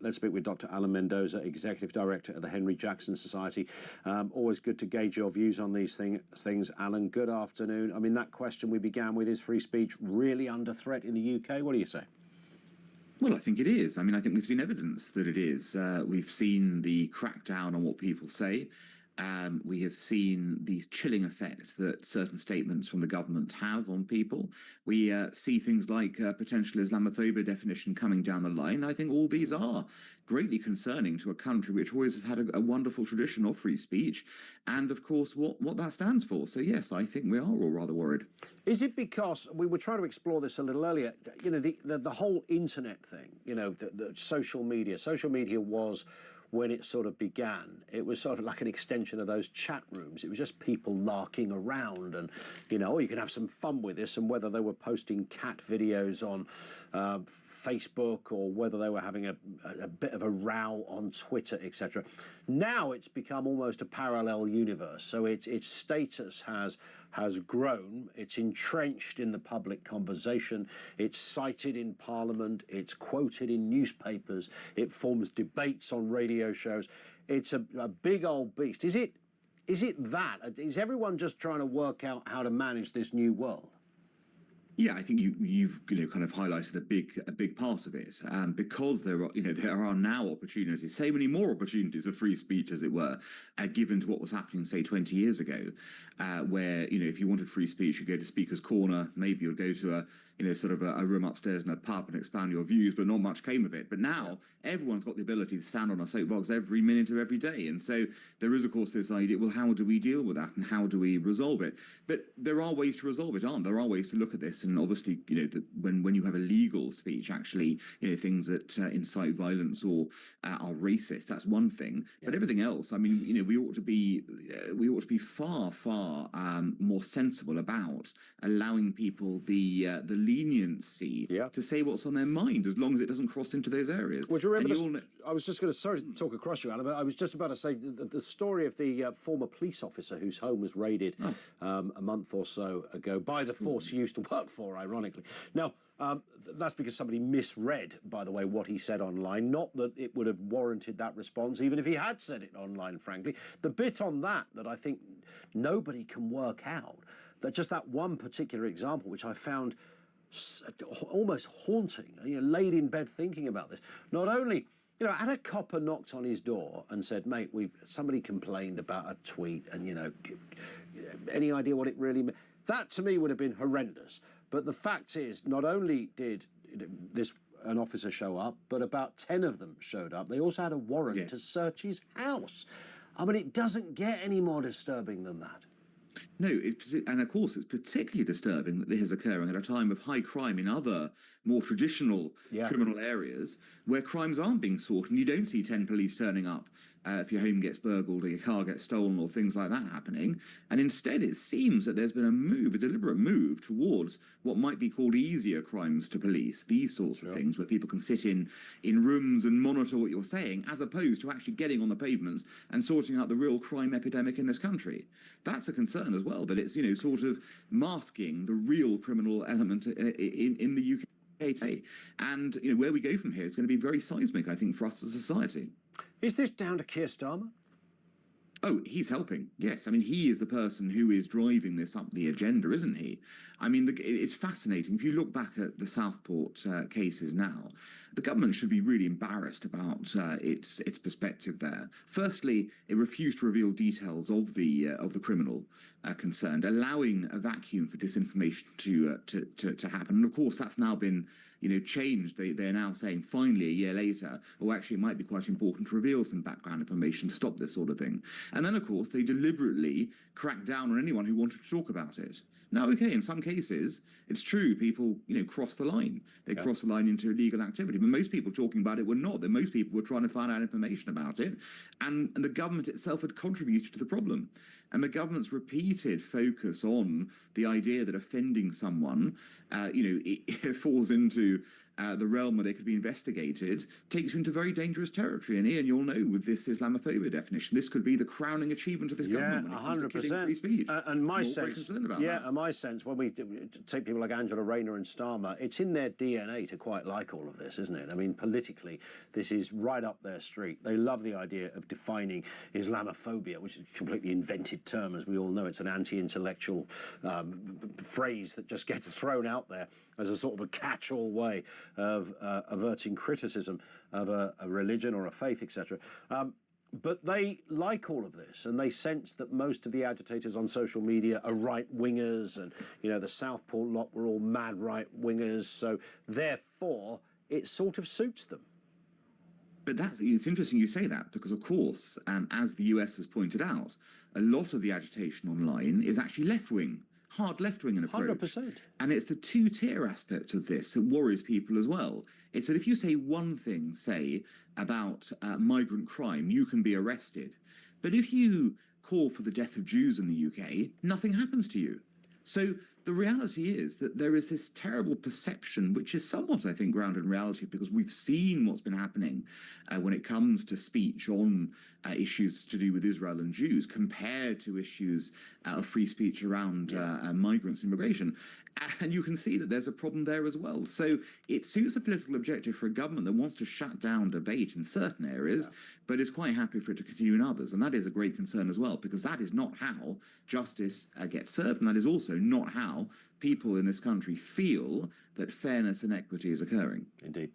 Let's speak with Dr. Alan Mendoza, Executive Director of the Henry Jackson Society. Always good to gauge your views on these things. Alan, good afternoon. I mean, that question we began with, is free speech really under threat in the UK? What do you say? Well, I think it is. I mean, I think we've seen evidence that it is. We've seen the crackdown on what people say. We have seen the chilling effect that certain statements from the government have on people. We see things like potential Islamophobia definition coming down the line. I think all these are greatly concerning to a country which always has had a wonderful tradition of free speech, and of course what that stands for. So yes, I think we are all rather worried. Is it because we were trying to explore this a little earlier? You know, the whole internet thing. You know, the social media. Social media was, when it sort of began, it was sort of like an extension of those chat rooms. It was just people larking around and, you know, you can have some fun with this, and whether they were posting cat videos on Facebook or whether they were having a bit of a row on Twitter, etc. Now it's become almost a parallel universe. So its status has grown. It's entrenched in the public conversation. It's cited in Parliament. It's quoted in newspapers. It forms debates on radio shows. It's a big old beast. Is it that? Is everyone just trying to work out how to manage this new world? Yeah, I think you've kind of highlighted a big part of it, because there are now opportunities, so many more opportunities of free speech, as it were, given to what was happening, say, 20 years ago, where if you wanted free speech, you go to Speaker's Corner, maybe you'd go to a room upstairs in a pub and expand your views, but not much came of it. But now everyone's got the ability to stand on a soapbox every minute of every day, and so there is, of course, this idea: well, how do we deal with that, and how do we resolve it? But there are ways to resolve it, aren't there? There are ways to look at this. And obviously, when you have illegal speech, actually, things that incite violence or are racist, that's one thing. Yeah. But everything else, I mean, we ought to be far more sensible about allowing people the leniency to say what's on their mind, as long as it doesn't cross into those areas. Well, do you remember I was just going to, sorry to talk across you, Alan, but I was just about to say the story of the former police officer whose home was raided a month or so ago by the force he used to work for, ironically. Now, that's because somebody misread, by the way, what he said online. Not that it would have warranted that response, even if he had said it online, frankly. The bit on that I think nobody can work out, that just that one particular example, which I found almost haunting, laid in bed thinking about this. Not only, had a copper knocked on his door and said, mate, somebody complained about a tweet, and, any idea what it really meant? That, to me, would have been horrendous. But the fact is, not only did an officer show up, but about 10 of them showed up. They also had a warrant to search his house. I mean, it doesn't get any more disturbing than that. No, and of course it's particularly disturbing that this is occurring at a time of high crime in other more traditional criminal areas where crimes aren't being sought, and you don't see 10 police turning up if your home gets burgled or your car gets stolen or things like that happening. And instead it seems that there's been a deliberate move towards what might be called easier crimes to police, these sorts of things where people can sit in rooms and monitor what you're saying, as opposed to actually getting on the pavements and sorting out the real crime epidemic in this country. That's a concern as well, that it's sort of masking the real criminal element in the UK today. And where we go from here is going to be very seismic, I think, for us as a society. Is this down to Keir Starmer? Oh, he's helping. Yes. I mean, he is the person who is driving this up the agenda, isn't he? I mean, it's fascinating. If you look back at the Southport cases now, the government should be really embarrassed about its perspective there. Firstly, it refused to reveal details of the criminal concerned, allowing a vacuum for disinformation to happen. And of course, that's now been changed. They're now saying, finally, a year later, actually, it might be quite important to reveal some background information to stop this sort of thing. And then, of course, they deliberately cracked down on anyone who wanted to talk about it. Now, okay, in some cases, it's true, people, cross the line. They cross the line into illegal activity. But most people talking about it were not. That most people were trying to find out information about it. And the government itself had contributed to the problem. And the government's repeated focus on the idea that offending someone, it falls into the realm where they could be investigated, takes you into very dangerous territory. And Ian, you'll know with this Islamophobia definition, this could be the crowning achievement of this government when it comes to killing free speech. And my sense, when we take people like Angela Rayner and Starmer, it's in their DNA to quite like all of this, isn't it? I mean, politically, this is right up their street. They love the idea of defining Islamophobia, which is a completely invented term, as we all know. It's an anti-intellectual phrase that just gets thrown out there as a sort of a catch-all way of averting criticism of a religion or a faith, etc. But they like all of this, and they sense that most of the agitators on social media are right-wingers, and, you know, the Southport lot were all mad right-wingers, so therefore it sort of suits them. But it's interesting you say that, because, of course, as the US has pointed out, a lot of the agitation online is actually left-wing, hard left-wing in approach. 100%. And it's the two-tier aspect of this that worries people as well. It's that if you say one thing, say, about migrant crime, you can be arrested. But if you call for the death of Jews in the UK, nothing happens to you. So the reality is that there is this terrible perception, which is somewhat, I think, grounded in reality, because we've seen what's been happening when it comes to speech on issues to do with Israel and Jews, compared to issues of free speech around migrants and immigration. And you can see that there's a problem there as well. So it suits a political objective for a government that wants to shut down debate in certain areas, but is quite happy for it to continue in others. And that is a great concern as well, because that is not how justice gets served, and that is also not how people in this country feel that fairness and equity is occurring. Indeed.